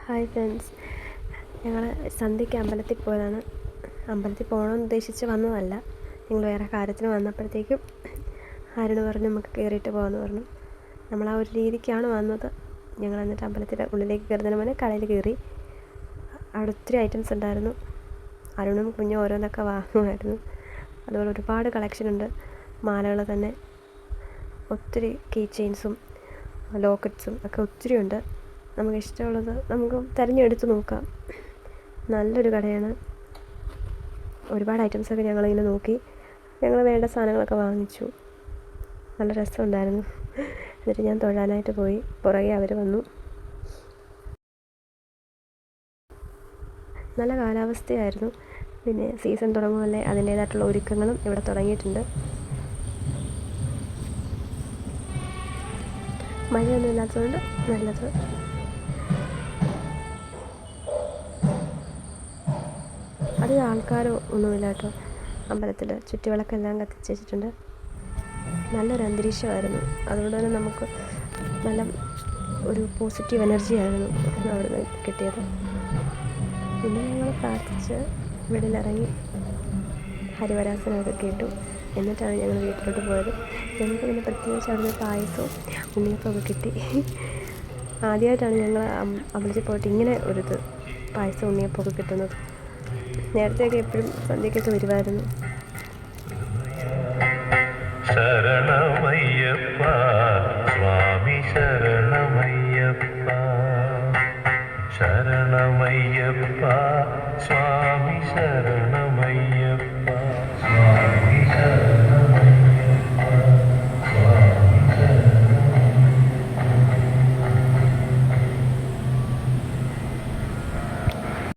Hi friends, ഞങ്ങൾ സന്ധ്യയ്ക്ക് അമ്പലത്തിൽ പോയതാണ്. അമ്പലത്തിൽ പോകണമെന്ന് ഉദ്ദേശിച്ച് വന്നതല്ല. ഞങ്ങൾ വേറെ കാര്യത്തിന് വന്നപ്പോഴത്തേക്കും ആരോട് പറഞ്ഞു നമുക്ക് കയറിയിട്ട് പോകാമെന്ന് പറഞ്ഞു. നമ്മൾ ആ ഒരു രീതിക്കാണ് വന്നത്. ഞങ്ങൾ എന്നിട്ട് അമ്പലത്തിൻ്റെ ഉള്ളിലേക്ക് കയറുന്നതിന് മുന്നേ കടയിൽ കയറി. അവിടെ ഒത്തിരി ഐറ്റംസ് ഉണ്ടായിരുന്നു. അരുണും കുഞ്ഞും ഓരോന്നൊക്കെ വാങ്ങുമായിരുന്നു. അതുപോലെ ഒരുപാട് കളക്ഷൻ ഉണ്ട്. മാലകൾ തന്നെ ഒത്തിരി കീ ചെയിൻസും ലോക്കറ്റ്സും ഒക്കെ ഒത്തിരി ഉണ്ട്. നമുക്ക് ഇഷ്ടമുള്ളത് നമുക്ക് തിരഞ്ഞെടുത്ത് നോക്കാം. നല്ലൊരു കടയാണ്. ഒരുപാട് ഐറ്റംസൊക്കെ ഞങ്ങളിങ്ങനെ നോക്കി. ഞങ്ങൾ വേണ്ട സാധനങ്ങളൊക്കെ വാങ്ങിച്ചു. നല്ല രസമുണ്ടായിരുന്നു. എന്നിട്ട് ഞാൻ തൊഴാനായിട്ട് പോയി. പുറകെ അവർ വന്നു. നല്ല കാലാവസ്ഥയായിരുന്നു. പിന്നെ സീസൺ തുടങ്ങുമല്ലേ, അതിൻ്റേതായിട്ടുള്ള ഒരുക്കങ്ങളും ഇവിടെ തുടങ്ങിയിട്ടുണ്ട്. മഴയൊന്നും ഇല്ലാത്തതുകൊണ്ട് നല്ലത്. അധികം ആൾക്കാരോ ഒന്നുമില്ല കേട്ടോ. അമ്പലത്തിൽ ചുറ്റുവിളക്കെല്ലാം കത്തിച്ച് വെച്ചിട്ടുണ്ട്. നല്ലൊരു അന്തരീക്ഷമായിരുന്നു. അതുകൊണ്ട് തന്നെ നമുക്ക് നല്ല ഒരു പോസിറ്റീവ് എനർജിയായിരുന്നു അവിടെ നിന്ന് കിട്ടിയത്. പിന്നെ ഞങ്ങൾ പ്രാർത്ഥിച്ച് വെളിയിലിറങ്ങി ഹരിവരാസനമൊക്കെ കേട്ടു. എന്നിട്ടാണ് ഞങ്ങൾ വീട്ടിലോട്ട് പോയത്. ഞങ്ങൾക്ക് പിന്നെ പ്രത്യേകിച്ച് അവിടുന്ന് പായസവും ഉണ്ണിയപ്പമൊക്കെ കിട്ടി. ആദ്യമായിട്ടാണ് ഞങ്ങൾ അമ്പലത്തിൽ പോയിട്ട് ഇങ്ങനെ ഒരിത് പായസം ഉണ്ണിയപ്പമൊക്കെ കിട്ടുന്നത്. നേരത്തെയൊക്കെ എപ്പോഴും സന്ധ്യക്കൊക്കെ വരുമായിരുന്നു. ശരണമയ്യപ്പ സ്വാമി ശരണമയ്യപ്പ, ശരണമയ്യപ്പ സ്വാമി ശരണമയ്യപ്പ.